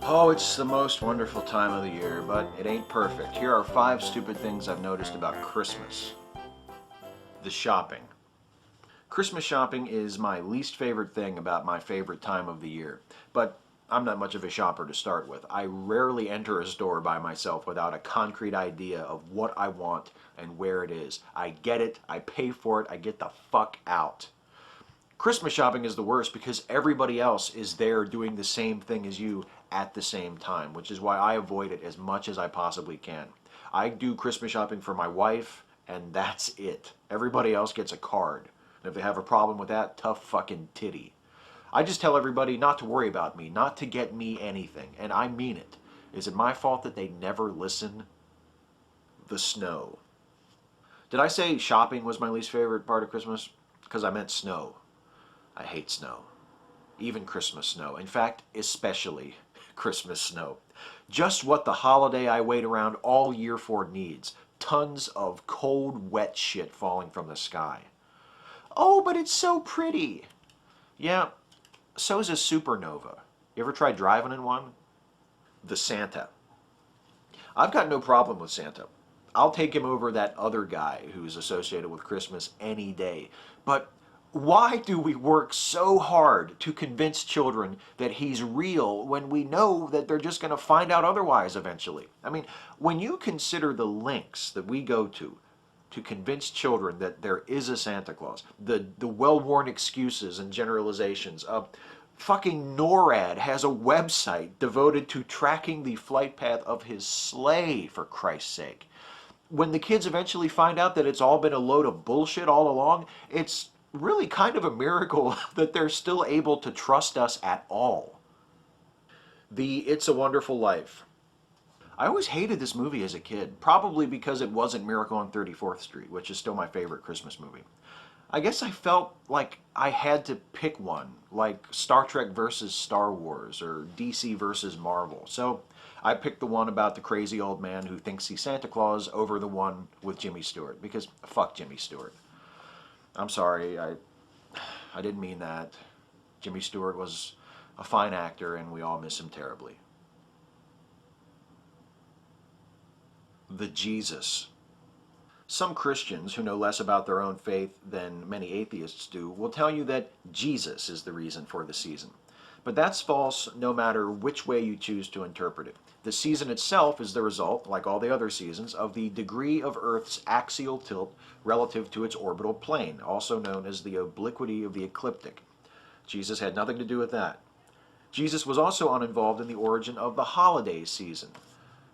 Oh, it's the most wonderful time of the year, but it ain't perfect. Here are 5 stupid things I've noticed about Christmas. The shopping. Christmas shopping is my least favorite thing about my favorite time of the year. But I'm not much of a shopper to start with. I rarely enter a store by myself without a concrete idea of what I want and where it is. I get it, I pay for it, I get the fuck out. Christmas shopping is the worst because everybody else is there doing the same thing as you at the same time, which is why I avoid it as much as I possibly can. I do Christmas shopping for my wife, and that's it. Everybody else gets a card. And if they have a problem with that, tough fucking titty. I just tell everybody not to worry about me, not to get me anything, and I mean it. Is it my fault that they never listen? The snow. Did I say shopping was my least favorite part of Christmas? Because I meant snow. I hate snow. Even Christmas snow. In fact, especially Christmas snow. Just what the holiday I wait around all year for needs. Tons of cold, wet shit falling from the sky. Oh, but it's so pretty. Yeah, so's a supernova. You ever tried driving in one? The Santa. I've got no problem with Santa. I'll take him over that other guy who's associated with Christmas any day. But why do we work so hard to convince children that he's real when we know that they're just going to find out otherwise eventually? I mean, when you consider the lengths that we go to convince children that there is a Santa Claus, the well-worn excuses and generalizations of fucking NORAD has a website devoted to tracking the flight path of his sleigh, for Christ's sake. When the kids eventually find out that it's all been a load of bullshit all along, it's really kind of a miracle that they're still able to trust us at all. The It's a Wonderful Life. I always hated this movie as a kid, probably because it wasn't Miracle on 34th Street, which is still my favorite Christmas movie. I guess I felt like I had to pick one, like Star Trek versus Star Wars or DC versus Marvel. So I picked the one about the crazy old man who thinks he's Santa Claus over the one with Jimmy Stewart, because fuck Jimmy Stewart. I'm sorry, I didn't mean that. Jimmy Stewart was a fine actor and we all miss him terribly. The Jesus. Some Christians who know less about their own faith than many atheists do will tell you that Jesus is the reason for the season. But that's false no matter which way you choose to interpret it. The season itself is the result, like all the other seasons, of the degree of Earth's axial tilt relative to its orbital plane, also known as the obliquity of the ecliptic. Jesus had nothing to do with that. Jesus was also uninvolved in the origin of the holiday season.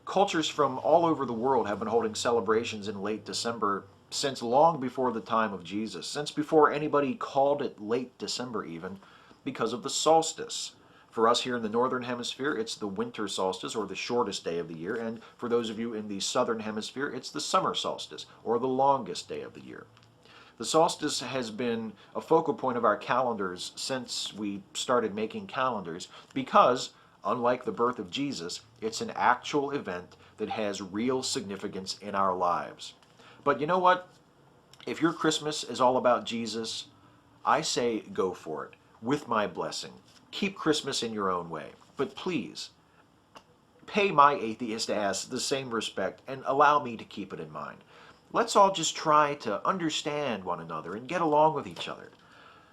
Cultures from all over the world have been holding celebrations in late December since long before the time of Jesus, since before anybody called it late December even, because of the solstice. For us here in the northern hemisphere, it's the winter solstice, or the shortest day of the year, and for those of you in the southern hemisphere, it's the summer solstice, or the longest day of the year. The solstice has been a focal point of our calendars since we started making calendars because, unlike the birth of Jesus, it's an actual event that has real significance in our lives. But you know what? If your Christmas is all about Jesus, I say go for it, with my blessing. Keep Christmas in your own way. But please, pay my atheist ass the same respect and allow me to keep it in mind. Let's all just try to understand one another and get along with each other.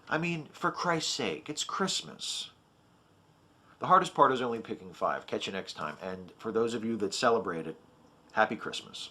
I mean, for Christ's sake, it's Christmas. The hardest part is only picking 5. Catch you next time. And for those of you that celebrate it, Happy Christmas.